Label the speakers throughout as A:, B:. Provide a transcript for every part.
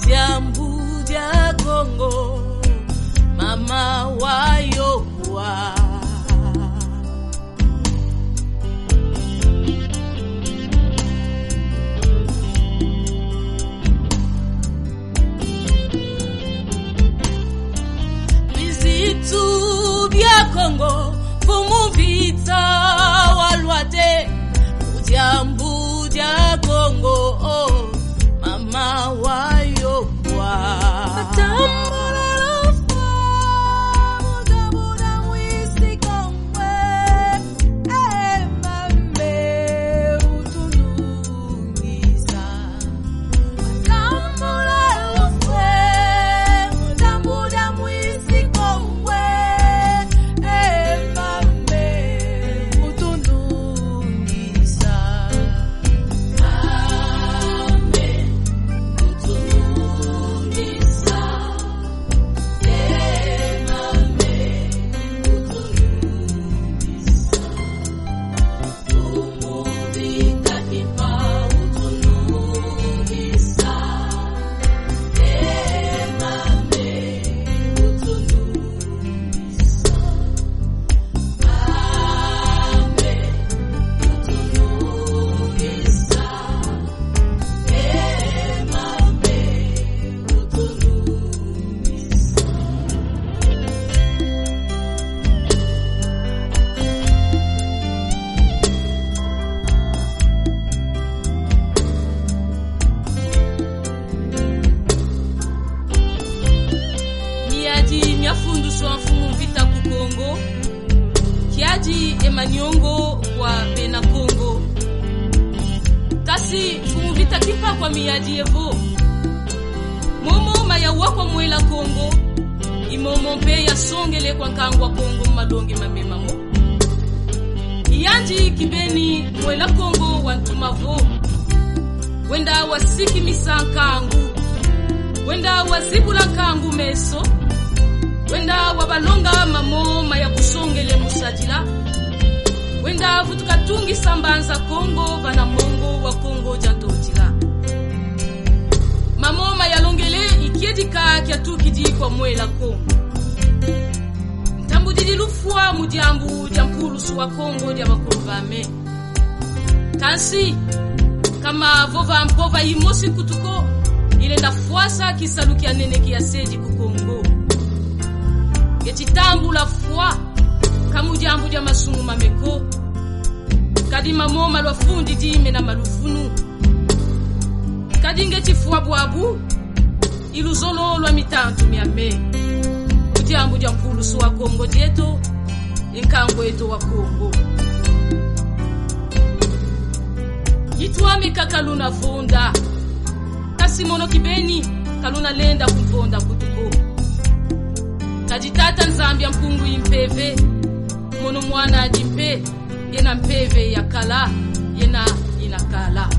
A: Budiambu dia Kongo, mama wayowa. Bizitu bia Kongo, fumu vita walwate. Budiambu dia Kongo, oh, mama wayowa. Funduswa mfumu vita ku Kongo, kiaji emanyongo kwa bena Kongo. Kasi mfumu vita kipa kwa miyaji evo. Momo mayawa kwa mwela Kongo, imomo mpe ya songele kwa nkangwa Kongo madonge mamema mo. Iyanji kibeni mwela Kongo wantumavo. Wenda wasiki misankangu, wenda wazibula kangu meso. Wenda wabalonga mamoma ya kusongele musajila. Wenda vutukatungi sambanza Kongo vana mongo wa Kongo jantotila. Mamoma ya longele ikiedika kia tukidi kwa mwela Kongo. Ntambu didilufua mudiambu jampulusu wa Kongo dia bakuruvame. Kansi kama vova mpova imosi kutuko ilenda fuasa kisalukia nene kia seji ku Kongo. Yetitambu la foi kamujambu ja masumu mameko kadi mamoma lwa fundi dime na malufunu kadi ngeti foi bwabu iluzolo lwa mitantu miame kujambu ja mpulusu wa Kongo dieto inkango eto wa Kongo yitwame kakaluna fonda kasimono kibeni kaluna lenda kumfonda kutuko kajitata nzambia mpungu impeve mono mwana ajimpe yena mpeve ya kala yena inakala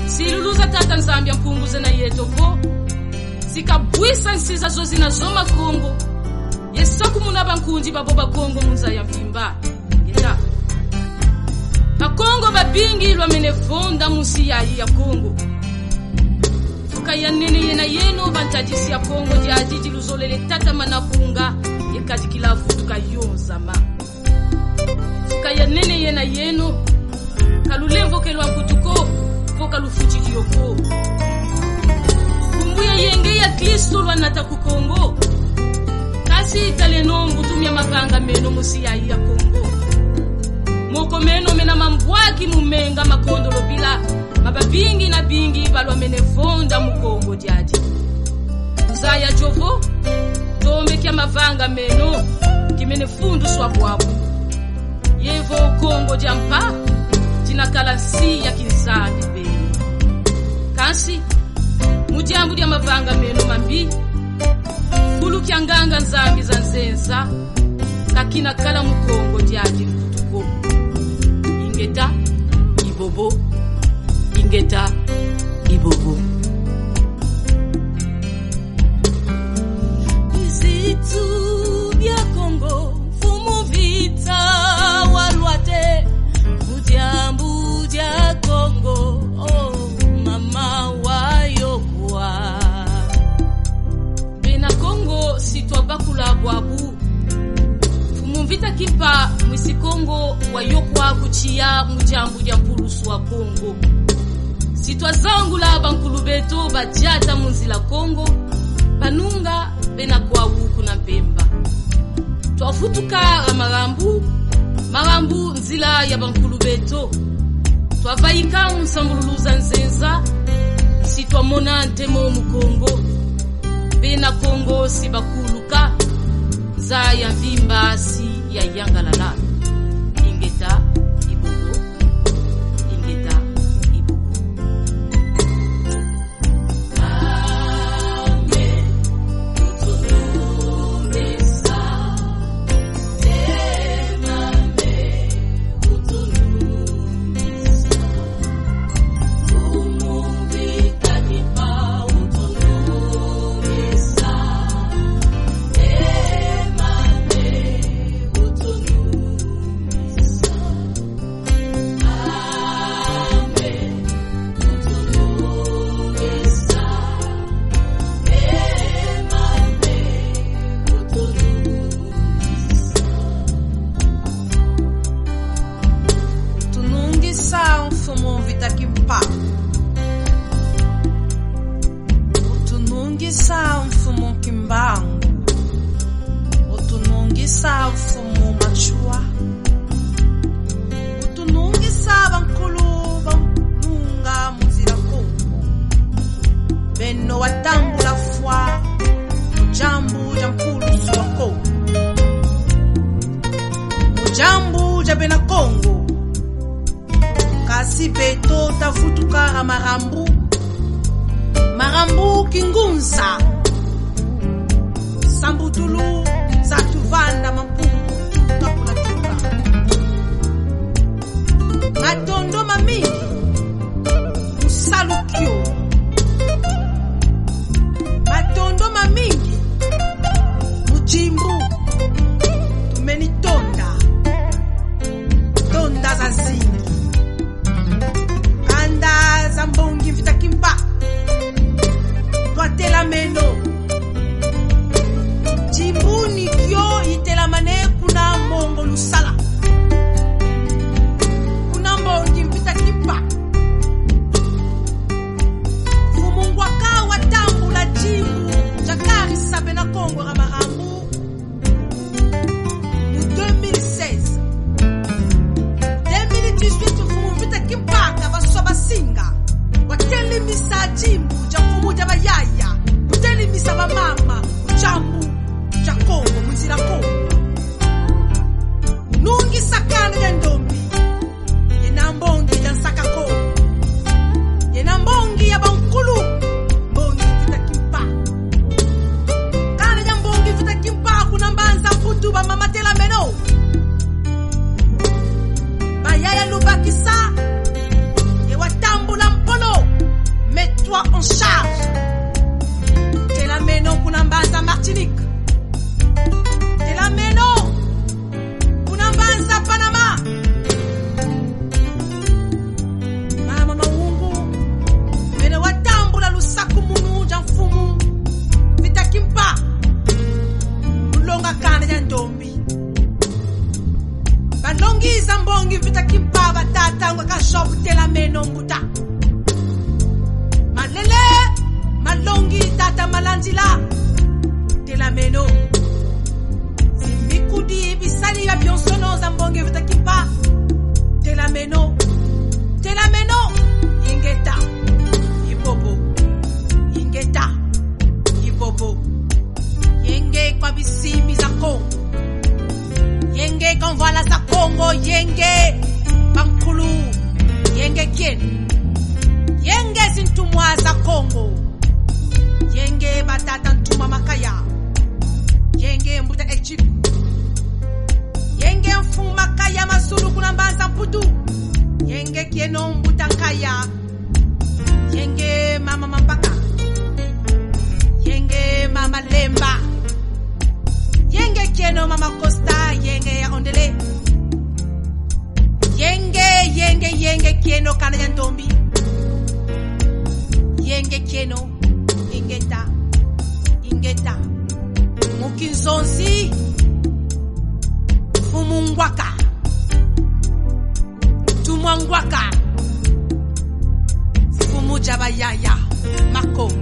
A: siluluza tata nzambia mpungu zena yetoko sikabwisa nsiza zo zinazoma Kongo yesaku munaba nkunji baboba Kongo munza ya mvimba yeta Bakongo babingi lwa menefonda musi ya Kongo kaya nene yena yeno bantajisi ya Kongo dia jiji luzolele tata manapunga yekaji kilafu tukayonza ma kaya nene yena yeno kalulemvo kelwa kutuko foka lufuchi kiyoko kumbuya yenge ya Kristo lwa nata ku Kongo kasi taleno mbutumia mavanga meno musi ya Kongo moko meno mena mambwaki mumenga makondo lobila mababingi na bingi balwa menefonda mu Kongo jaji Zaya jovo tombe kya mavanga meno kimenefundu swabwabu yevo Kongo jampa jinakala si ya kinzani be kansi mujambu dia mavanga meno mambi kulu kyanganga nzambi za nzenza kakina kala mu Kongo jaji kutuko ingeta ibobo ingeta ibobo Bizitu bia Kongo fumu vita walwate Budiambu dia Kongo oh mama wayowa Kongo wayokwa kuchia mujambu ya mpulusu wa Kongo. Sitwa zangu la bankulu beto bajata munzila Kongo, panunga bena kwa wuku na mpemba. Twafutuka marambu nzila ya bankulu beto. Twavaika msambululuza nzenza, sitwa mona ntemo mukongo. Bena Kongo sibakuluka, za ya mvimba si ya yangalala. Ingeta ibugo, ingeta ibugo. Ame utunumisa, temame utunumisa. Umuvita kipa utunumisa, temame utunumisa. Ame utunumisa, temame utunumisa.
B: Tunungisa mfumo vitakimpa. Utunungisa mfumo kimbangu. Utunungisa mfumo machua. Utunungisa bankulu banunga muzira Kongo. Beno watambula fwa jambu jampulu suwa Kongo. Jambu jabena Kongo. Kasi beto tafutuka marambu kingunza sambutulu za tuvanda mampungu tukapula tuka matondo mamini usalukyo matondo mamingi mujimbu tumenitonda tonda za zingi anda za mbongi vitakimpa twatela meno jimbuni kyo itela mane kuna mongo lusala kuna mbongi vitakimpa fumungwaka watambula jimbu jakari sabe na Kongo ramarambu mu 2016 fumu vitakimpa kavasoba singa watelimisa jimbu jafumu jabayaya utelimisa bamama jambu ja Kongo muzira Kongo nungi sakana ya ndombi yena mbongi jansaka Kongo yena mbongi ya bankulu mbongi vitakimpa kana ya mbongi vitakimpa kuna mbanza futu ba mama tela meno bayaya lubakisa ye watambula mpolo mets-toi en charge tela meno kuna mbanza Martinique tela meno kuna mbanza Panama mama maungu mene watambula lusaku munu jamfumu vitakimpa ulonga kana ya ndombi balongiza mbongi vitakimpa batata ngakashobu tela meno mbuta malele malongi tata malandila tela meno simbikudi bisali ya bionsono za mbongi vitakimpa tela meno ingeta ibobo yenge kwa bisimi za Kongo yenge konvala za Kongo yenge bankulu yenge kien yenge sintumwa za Kongo yenge batata ntuma makaya yenge mbuta echiku yenge mfuma kaya masulu kuna mbanza mputu yenge kieno mbuta kaya yenge mama mambaka yenge mama lemba yenge kieno mama Costa yenge ya ondele yenge kieno kana ya ndombi yenge kieno ingeta mukinzonzi fumungwaka bangwaka siku moja bayaya mako